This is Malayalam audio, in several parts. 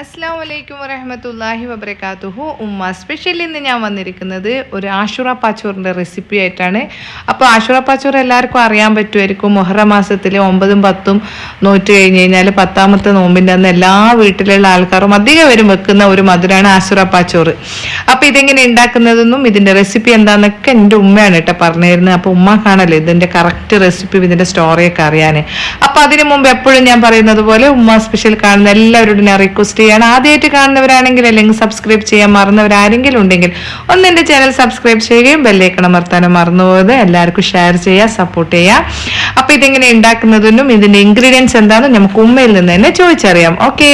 അസ്സലാമു വറഹ്മത്തുള്ളാഹി വബറകാതുഹു. ഉമ്മ സ്പെഷ്യൽ ഇന്ന് ഞാൻ വന്നിരിക്കുന്നത് ഒരു ആഷുറ പാച്ചോറിൻ്റെ റെസിപ്പി ആയിട്ടാണ്. അപ്പോൾ ആഷുറ പാച്ചോറ് എല്ലാവർക്കും അറിയാൻ പറ്റുമായിരിക്കും. മുഹറം മാസത്തിൽ 9ഉം 10ഉം നോറ്റ് കഴിഞ്ഞ് കഴിഞ്ഞാൽ 10ാമത്തെ നോമ്പിൻ്റെ അന്ന് എല്ലാ വീട്ടിലുള്ള ആൾക്കാരും അധികം വെക്കുന്ന ഒരു മധുരമാണ് ആഷുറ പാച്ചോറ്. അപ്പോൾ ഇതെങ്ങനെ ഉണ്ടാക്കുന്നതെന്നും ഇതിൻ്റെ റെസിപ്പി എന്താണെന്നൊക്കെ എൻ്റെ ഉമ്മയാണ് കേട്ടോ പറഞ്ഞിരുന്നത്. അപ്പോൾ ഉമ്മ കാണല്ലേ ഇതിൻ്റെ കറക്റ്റ് റെസിപ്പി ഇതിൻ്റെ സ്റ്റോറിയൊക്കെ അറിയാൻ. അപ്പോൾ അതിന് മുമ്പ് എപ്പോഴും ഞാൻ പറയുന്നത് പോലെ ഉമ്മ സ്പെഷ്യൽ കാണുന്ന എല്ലാവരോടും ഞാൻ റിക്വസ്റ്റ് ചെയ്യാണ്, ആദ്യമായിട്ട് കാണുന്നവരാണെങ്കിൽ അല്ലെങ്കിൽ സബ്സ്ക്രൈബ് ചെയ്യാൻ മറന്നവരാരെങ്കിലും ഉണ്ടെങ്കിൽ ഒന്ന് എൻ്റെ ചാനൽ സബ്സ്ക്രൈബ് ചെയ്യുകയും ബെല്ലൈക്കൺ അമർത്താനും മറന്നുപോയത് എല്ലാവർക്കും ഷെയർ ചെയ്യുക, സപ്പോർട്ട് ചെയ്യുക. അപ്പോൾ ഇതെങ്ങനെ ഉണ്ടാക്കുന്നതെന്നും ഇതിൻ്റെ ഇൻഗ്രീഡിയൻസ് എന്താണെന്നും നമുക്ക് ഉമ്മയിൽ നിന്ന് തന്നെ ചോദിച്ചറിയാം. ഓക്കെ.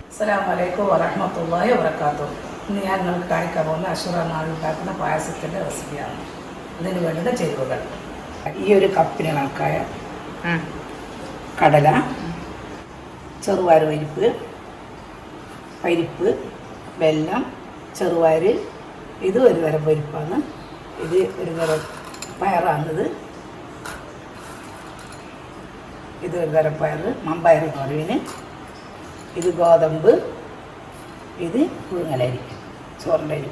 അസ്സലാമു അലൈക്കും വറഹ്മത്തുള്ളാഹി വബറകാതുഹു. ഇന്ന് ഞാൻ നിങ്ങൾക്ക് കാണിക്കാൻ പോകുന്ന അഷുറ നാളിൽ ഉണ്ടാക്കുന്ന പായസത്തിൻ്റെ റെസിപ്പിയാണ്. ഇതിന് വേണ്ടുന്ന ചേരുവകൾ: ഈ ഒരു കപ്പിന് കണക്കായ കടല, ചെറുപയർ പരിപ്പ്, വെല്ലം, ചെറുപയർ, ഇത് ഒരു തരം പരിപ്പാണ്, ഇത് ഒരു തരം പയറാണിത്, ഇത് ഒരു തരം പയർ, മമ്പയർ കുറവിന്, ഇത് ഗോതമ്പ്, ഇത് പുഴുങ്ങലരി, ചോറിൻ്റെ അരി,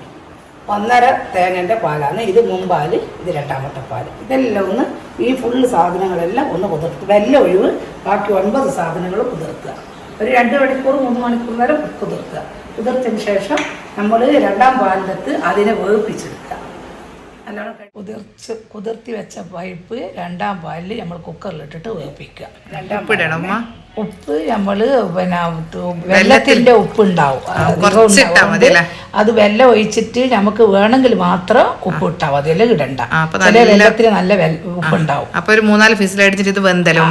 1.5 തേങ്ങൻ്റെ പാലാണ്, ഇത് മുമ്പാൽ, ഇത് രണ്ടാമത്തെ പാൽ. ഇതെല്ലാം ഒന്ന് ഈ ഫുള്ള് സാധനങ്ങളെല്ലാം ഒന്ന് കുതിർത്ത് വെല്ലം ഒഴിവ് ബാക്കി 9 സാധനങ്ങൾ കുതിർക്കുക. ഒരു 2 മണിക്കൂർ 3 മണിക്കൂർ നേരം കുതിർക്കുക. കുതിർത്തതിന് ശേഷം നമ്മൾ രണ്ടാം പാലിനകത്ത് അതിനെ വേവിപ്പിച്ചെടുക്കുക. നല്ലോണം കുതിർത്തി വെച്ച പരിപ്പ് രണ്ടാം പാലിൽ നമ്മൾ കുക്കറിലിട്ടിട്ട് വേവിപ്പിക്കുക. ഉപ്പ് നമ്മൾ പിന്നെ വെള്ളത്തിൻ്റെ ഉപ്പ് ഉണ്ടാവും, അത് വെള്ളം ഒഴിച്ചിട്ട് നമുക്ക് വേണമെങ്കിൽ മാത്രം ഉപ്പ് ഇട്ടാൽ മതി, അല്ലെ ഇടണ്ട. വെള്ളത്തിന് നല്ല ഉപ്പുണ്ടാവും. അപ്പൊ ഒരു 3-4 വിസിലടിച്ചിട്ട് ഇത് വെന്തല്ലോ,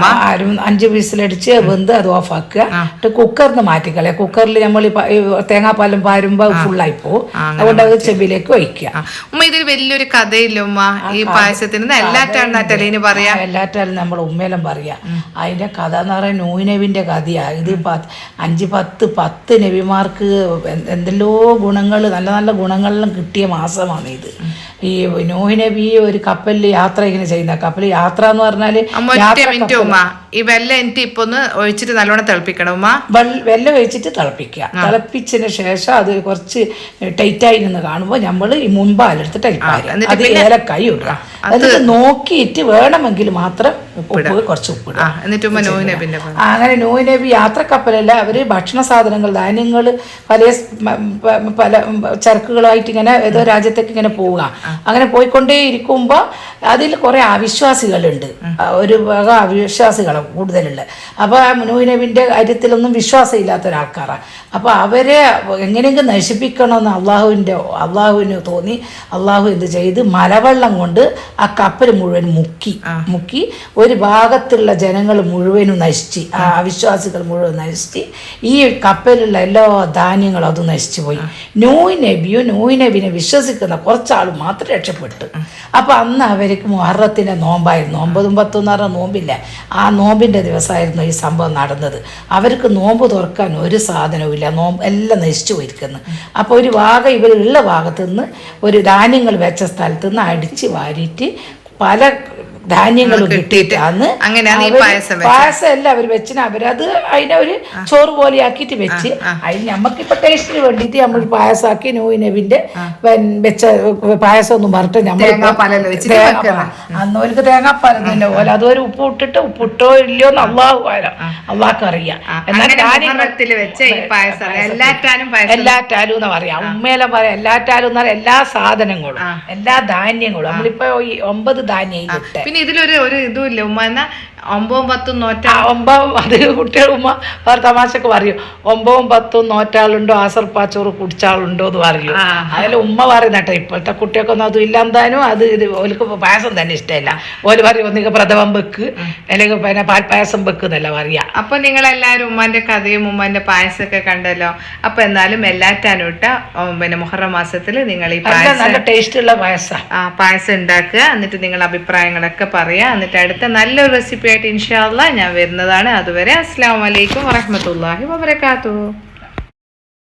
5 വിസിലടിച്ച് വെന്ത് അത് ഓഫാക്കുക. എന്നിട്ട് കുക്കറിന് മാറ്റിക്കളയുക. കുക്കറിൽ നമ്മൾ തേങ്ങാപ്പാലും പാരുമ്പോൾ ഫുള്ളായി പോകും, അതുകൊണ്ട് അത് ചെവിയിലേക്ക് ഒഴിക്കുക. ഉമ്മ ഇതിൽ വലിയൊരു കഥയില്ല ഉമ്മ, ഈ പായസത്തിന് എല്ലാറ്റാലും നമ്മൾ ഉമ്മേലും പറയാ. അതിന്റെ കഥ എന്ന് പറയുന്നത് നൂനബിന്റെ കഥയാണ്. ഇത് 5-10 നബിമാർക്ക് എന്തെല്ലോ ഗുണങ്ങൾ, നല്ല നല്ല ഗുണങ്ങളെല്ലാം കിട്ടിയ മാസമാണ് ഇത്. ഈ നൂഹ് നബി ഒരു കപ്പലിൽ യാത്ര ഇങ്ങനെ ചെയ്യുന്ന, കപ്പലിൽ യാത്ര എന്ന് പറഞ്ഞാല് ഈ വെള്ളം എനിക്ക് ഇപ്പൊ ഒന്ന് ഒഴിച്ചിട്ട് നല്ലോണം തിളപ്പിക്കണം. വെള്ളം ഒഴിച്ചിട്ട് തിളപ്പിക്കുക. തിളപ്പിച്ചതിന് ശേഷം അത് കുറച്ച് ടൈറ്റായി നിന്ന് കാണുമ്പോൾ നമ്മൾ ഈ മുൻപാലെടുത്തിട്ട് അത് ഏലക്കായി ഇടുക. എന്നിട്ട് നോക്കിയിട്ട് വേണമെങ്കിൽ മാത്രം കുറച്ച് ഉപ്പിടുക. അങ്ങനെ നൂഹ് നബി യാത്രക്കപ്പലല്ല, അവര് ഭക്ഷണ സാധനങ്ങൾ, ധാന്യങ്ങൾ, പല ചരക്കുകളായിട്ട് ഇങ്ങനെ ഏതോ രാജ്യത്തേക്ക് ഇങ്ങനെ പോവുക. അങ്ങനെ പോയിക്കൊണ്ടേ ഇരിക്കുമ്പോൾ അതിൽ കുറെ അവിശ്വാസികളുണ്ട്, ഒരു വക അവിശ്വാസികളാണ് കൂടുതലുള്ളത്. അപ്പോൾ ആ നൂഹ് നബിന്റെ കാര്യത്തിലൊന്നും വിശ്വാസം ഇല്ലാത്ത ഒരാൾക്കാരാണ്. അപ്പോൾ അവരെ എങ്ങനെയെങ്കിലും നശിപ്പിക്കണമെന്ന് അള്ളാഹുവിന് തോന്നി. അള്ളാഹു എന്ത് ചെയ്ത് മലവെള്ളം കൊണ്ട് ആ കപ്പൽ മുഴുവൻ മുക്കി ഒരു ഭാഗത്തുള്ള ജനങ്ങൾ മുഴുവനും നശിച്ച്, ആ അവിശ്വാസികൾ മുഴുവൻ നശിച്ച്, ഈ കപ്പലിലുള്ള എല്ലാ ധാന്യങ്ങളും അത് നശിച്ചു പോയി. നൂഹ് നബിനെ വിശ്വസിക്കുന്ന കുറച്ചാൾ മാത്രം രക്ഷപ്പെട്ടു. അപ്പോൾ അന്ന് അവർക്ക് മുഹറത്തിൻ്റെ നോമ്പായിരുന്നു. 9ഉം 10ഉം എന്ന് പറഞ്ഞാൽ നോമ്പില്ല, ആ നോമ്പിൻ്റെ ദിവസമായിരുന്നു ഈ സംഭവം നടന്നത്. അവർക്ക് നോമ്പ് തുറക്കാൻ ഒരു സാധനവും ഇല്ല, നോമ്പ് എല്ലാം നശിച്ചു പോയിരിക്കുന്നു. അപ്പോൾ ഒരു ഇവരുള്ള ഭാഗത്തു നിന്ന് ഒരു ധാന്യങ്ങൾ വെച്ച സ്ഥലത്ത് നിന്ന് അടിച്ച് വാരിയിട്ട് പല ധാന്യങ്ങളും കിട്ടിയിട്ടാണ് പായസം എല്ലാം അവർ വെച്ചിന്. അവരത് അതിനെ ഒരു ചോറ് പോലെ ആക്കിയിട്ട് വെച്ച്, അതിന് നമുക്കിപ്പോൾ ടേസ്റ്റിന് വേണ്ടിയിട്ട് നമ്മൾ പായസമാക്കി നൂഹ് നബിന്റെ വെച്ച പായസം ഒന്നും പറഞ്ഞിട്ട് നമ്മൾ അന്നോർക്ക് തേങ്ങാപ്പാലം തന്നെ പോലെ അതൊരു ഉപ്പിട്ടോ ഇല്ലയോ എന്ന് അള്ളാഹ്ക്ക് അറിയാം. എന്നാൽ എല്ലാറ്റാലും എന്ന് പറയാം, ഉമ്മയെല്ലാം പറയാം എല്ലാറ്റാലും എന്ന് പറയാം. എല്ലാ സാധനങ്ങളും, എല്ലാ ധാന്യങ്ങളും നമ്മളിപ്പോ ഈ 9 ധാന്യം ഇട്ട്. ഇതിലൊരു ഇതുമില്ല ഉമ്മ, എന്നാ 9ഉം 10ഉം നോറ്റ 9 അത് കുട്ടികൾ ഉമ്മ വേറെ തമാശക്ക് പറയും, 9ഉം 10ഉം നോറ്റാളുണ്ടോ ആസർപ്പാച്ചോറ് കുടിച്ചാളുണ്ടോ എന്ന് പറയും. അതിൽ ഉമ്മ പറയുന്ന കേട്ടോ, ഇപ്പോഴത്തെ കുട്ടികൾക്കൊന്നും അതും ഇല്ല. എന്തായാലും അത് ഓർക്ക് പായസം തന്നെ ഇഷ്ടമില്ല. ഓല് പറയും ഒന്നിക്ക് പ്രഥമം വെക്ക് അല്ലെങ്കിൽ പിന്നെ പാൽപ്പായസം വെക്കുന്നല്ല പറയാ. അപ്പൊ നിങ്ങളെല്ലാവരും ഉമ്മാന്റെ കഥയും ഉമ്മാന്റെ പായസമൊക്കെ കണ്ടല്ലോ. അപ്പൊ എന്നാലും എല്ലാറ്റാനും ഇട്ട പിന്നെ മുഹറം മാസത്തിൽ നിങ്ങൾ ഈ നല്ല ടേസ്റ്റ് ഉള്ള പായസം ഉണ്ടാക്കുക. എന്നിട്ട് നിങ്ങളുടെ അഭിപ്രായങ്ങളൊക്കെ പറയാ. എന്നിട്ട് അടുത്ത നല്ലൊരു റെസിപ്പി ആയിട്ട് ഇൻഷാ അല്ലാഹ് ഞാൻ വരുന്നതാണ്. അതുവരെ അസ്സലാമു അലൈക്കും വറഹ്മത്തുള്ളാഹി വബറകാതുഹു.